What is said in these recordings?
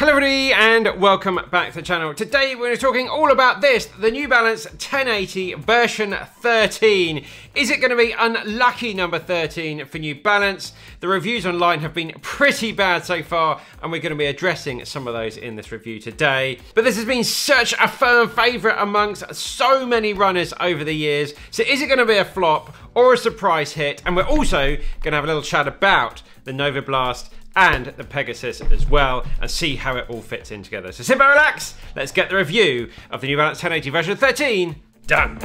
Hello everybody and welcome back to the channel. Today we're talking all about this, the New Balance 1080 version 13. Is it going to be unlucky number 13 for New Balance? The reviews online have been pretty bad so far and we're going to be addressing some of those in this review today. But this has been such a firm favourite amongst so many runners over the years. So is it going to be a flop or a surprise hit? And we're also going to have a little chat about the Nova Blast and the Pegasus as well, and see how it all fits in together. So sit back, relax, let's get the review of the New Balance 1080 version 13 done.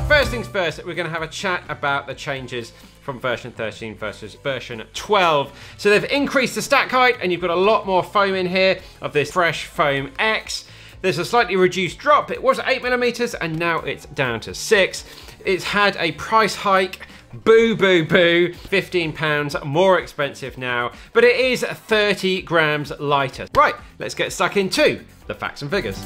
First things first, we're going to have a chat about the changes from version 13 versus version 12. So they've increased the stack height and you've got a lot more foam in here of this Fresh Foam X. There's a slightly reduced drop. It was 8mm and now it's down to 6. It's had a price hike. Boo, boo, boo. £15 more expensive now, but it is 30 grams lighter. Right, let's get stuck into the facts and figures.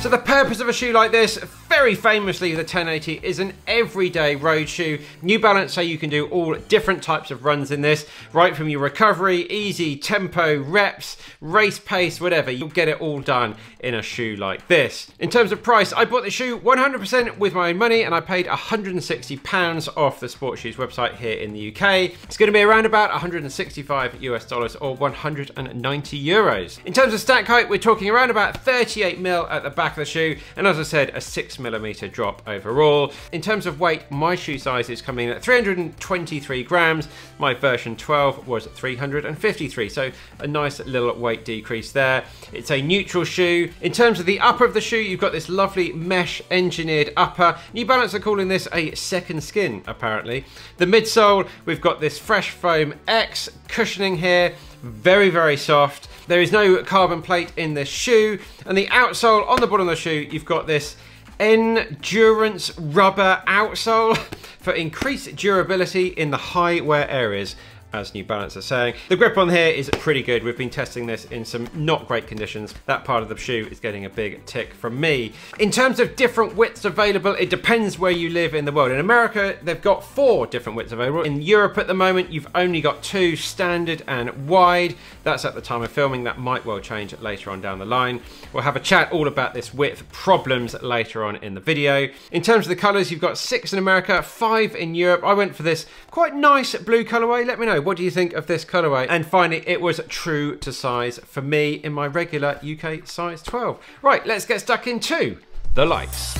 So the purpose of a shoe like this, very famously the 1080, is an everyday road shoe. New Balance say you can do all different types of runs in this, right from your recovery, easy, tempo, reps, race pace, whatever. You'll get it all done in a shoe like this. In terms of price, I bought the shoe 100% with my own money and I paid £160 off the sports shoes website here in the UK. It's going to be around about 165 US dollars or 190 euros. In terms of stack height, we're talking around about 38mm at the back of the shoe, and as I said, a 6mm drop overall. In terms of weight, my shoe size is coming in at 323 grams. My version 12 was 353, so a nice little weight decrease there. It's a neutral shoe. In terms of the upper of the shoe, you've got this lovely mesh engineered upper. New Balance are calling this a second skin, apparently. The midsole, we've got this Fresh Foam X cushioning here, very, very soft. There is no carbon plate in this shoe, and the outsole on the bottom of the shoe, you've got this endurance rubber outsole for increased durability in the high wear areas, as New Balance are saying. The grip on here is pretty good. We've been testing this in some not great conditions. That part of the shoe is getting a big tick from me. In terms of different widths available, it depends where you live in the world. In America, they've got 4 different widths available. In Europe at the moment, you've only got 2, standard and wide. That's at the time of filming. That might well change later on down the line. We'll have a chat all about this width problems later on in the video. In terms of the colors, you've got 6 in America, 5 in Europe. I went for this quite nice blue colorway. Let me know, what do you think of this colorway? And finally, it was true to size for me in my regular UK size 12. Right, let's get stuck into the likes.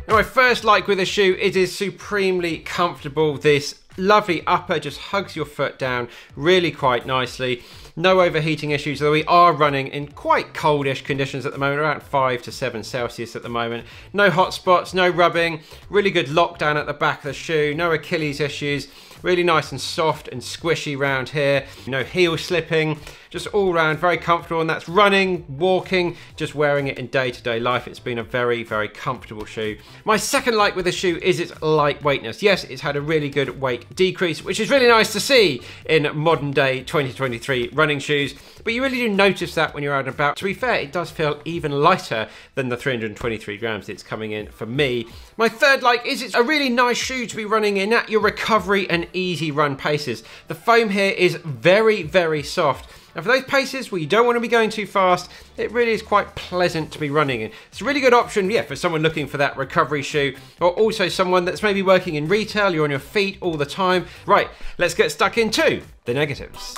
Now, my first like with the shoe, it is supremely comfortable. This lovely upper just hugs your foot down really quite nicely. No overheating issues, though we are running in quite coldish conditions at the moment, around 5 to 7 Celsius at the moment. No hot spots, no rubbing, really good lockdown at the back of the shoe, no Achilles issues, really nice and soft and squishy round here, no heel slipping, just all round very comfortable, and that's running, walking, just wearing it in day-to-day life. It's been a very, very comfortable shoe. My second like with the shoe is its lightweightness. Yes, it's had a really good weight decrease, which is really nice to see in modern day 2023 running shoes, but you really do notice that when you're out and about. To be fair, it does feel even lighter than the 323 grams it's coming in for me. My third like is it's a really nice shoe to be running in at your recovery and easy run paces. The foam here is very, very soft. And for those paces where you don't want to be going too fast, it really is quite pleasant to be running in. It's a really good option, yeah, for someone looking for that recovery shoe, or also someone that's maybe working in retail, you're on your feet all the time. Right, let's get stuck into the negatives.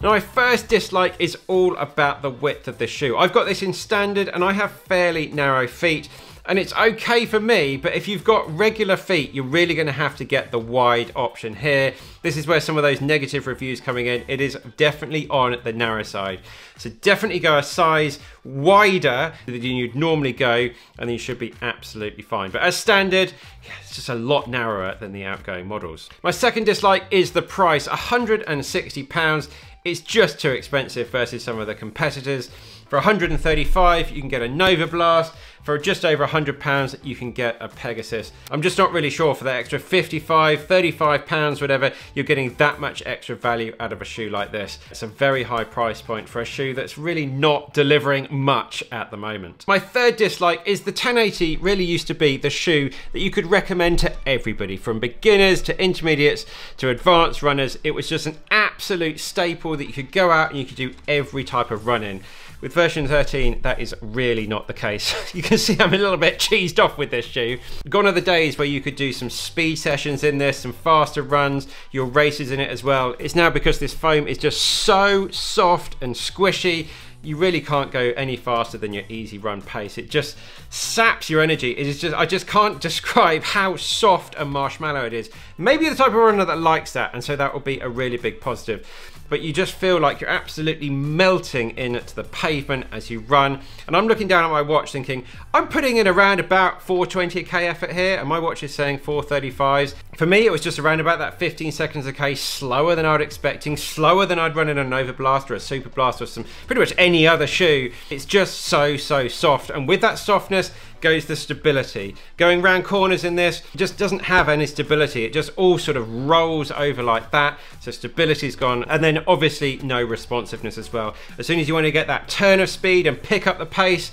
Now, my first dislike is all about the width of the shoe. I've got this in standard and I have fairly narrow feet. And it's okay for me, but if you've got regular feet, you're really going to have to get the wide option here. This is where some of those negative reviews coming in. It is definitely on the narrow side. So definitely go a size wider than you'd normally go, and then you should be absolutely fine. But as standard, yeah, it's just a lot narrower than the outgoing models. My second dislike is the price, £160. it's just too expensive versus some of the competitors. For 135, you can get a Nova Blast. For just over £100, you can get a Pegasus. I'm just not really sure for that extra 55, 35 pounds, whatever, you're getting that much extra value out of a shoe like this. It's a very high price point for a shoe that's really not delivering much at the moment. My third dislike is the 1080 really used to be the shoe that you could recommend to everybody, from beginners to intermediates to advanced runners. It was just an absolute staple that you could go out and you could do every type of run in. With version 13, that is really not the case. You can see I'm a little bit cheesed off with this shoe. Gone are the days where you could do some speed sessions in this, some faster runs, your races in it as well. It's now because this foam is just so soft and squishy, you really can't go any faster than your easy run pace. It just saps your energy. It is just, I just can't describe how soft and marshmallow it is. Maybe you're the type of runner that likes that, and so that will be a really big positive. But you just feel like you're absolutely melting into the pavement as you run. And I'm looking down at my watch thinking, I'm putting in around about 420k effort here, and my watch is saying 435s. For me, it was just around about that 15 seconds a k slower than I was expecting, slower than I'd run in a Nova Blast or a Super Blast or some pretty much any other shoe. It's just so soft, and with that softness goes the stability. Going round corners in this just doesn't have any stability. It just all sort of rolls over like that. So stability's gone, and then obviously no responsiveness as well. As soon as you want to get that turn of speed and pick up the pace,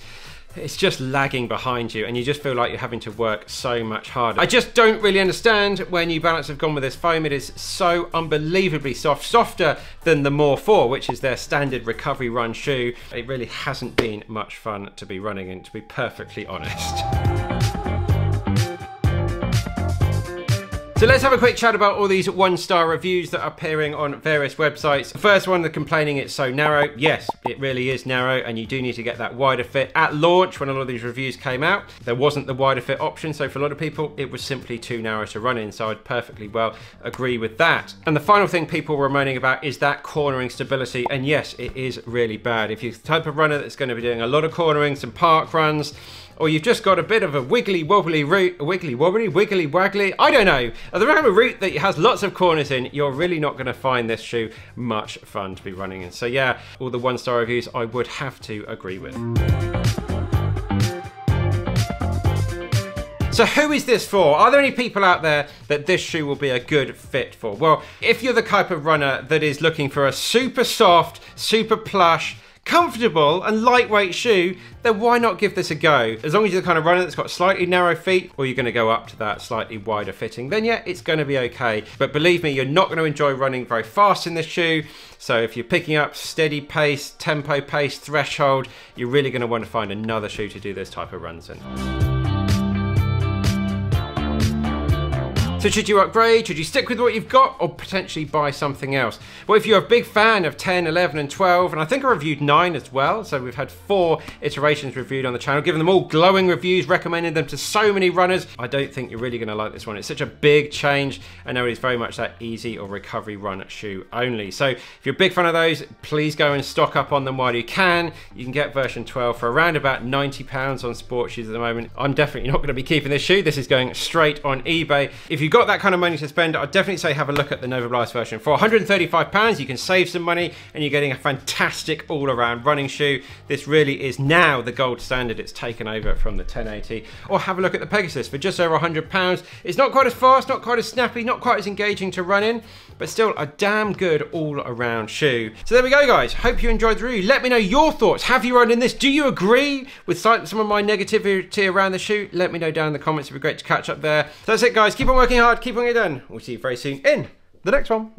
it's just lagging behind you, and you just feel like you're having to work so much harder. I just don't really understand where New Balance have gone with this foam. It is so unbelievably soft, softer than the More 4, which is their standard recovery run shoe. It really hasn't been much fun to be running in, to be perfectly honest. So let's have a quick chat about all these 1-star reviews that are appearing on various websites. The first one, they're complaining it's so narrow. Yes, it really is narrow, and you do need to get that wider fit. At launch, when a lot of these reviews came out, there wasn't the wider fit option, so for a lot of people, it was simply too narrow to run in, so I'd perfectly well agree with that. And the final thing people were moaning about is that cornering stability, and yes, it is really bad. If you're the type of runner that's going to be doing a lot of cornering, some park runs, or you've just got a bit of a wiggly wobbly route, wiggly waggly, I don't know. The kind of route that has lots of corners in, you're really not going to find this shoe much fun to be running in. So yeah, all the 1-star reviews I would have to agree with. So who is this for? Are there any people out there that this shoe will be a good fit for? Well, if you're the type of runner that is looking for a super soft, super plush, comfortable and lightweight shoe, then why not give this a go? As long as you're the kind of runner that's got slightly narrow feet, or you're going to go up to that slightly wider fitting, then yeah, it's going to be okay. But believe me, you're not going to enjoy running very fast in this shoe. So if you're picking up steady pace, tempo pace, threshold, you're really going to want to find another shoe to do this type of runs in. So should you upgrade? Should you stick with what you've got, or potentially buy something else? Well, if you're a big fan of 10, 11 and 12, and I think I reviewed 9 as well, so we've had 4 iterations reviewed on the channel, given them all glowing reviews, recommended them to so many runners, I don't think you're really going to like this one. It's such a big change, and now it's very much that easy or recovery run shoe only. So if you're a big fan of those, please go and stock up on them while you can. You can get version 12 for around about £90 on sports shoes at the moment. I'm definitely not going to be keeping this shoe. This is going straight on eBay. If you've got that kind of money to spend, I'd definitely say have a look at the Nova Blast version. For £135, you can save some money, and you're getting a fantastic all-around running shoe. This really is now the gold standard. It's taken over from the 1080. Or have a look at the Pegasus for just over £100. It's not quite as fast, not quite as snappy, not quite as engaging to run in, but still a damn good all-around shoe. So there we go, guys. Hope you enjoyed the review. Let me know your thoughts. Have you run in this? Do you agree with some of my negativity around the shoe? Let me know down in the comments. It'd be great to catch up there. So that's it, guys. Keep on working hard. Keep on getting done. We'll see you very soon in the next one.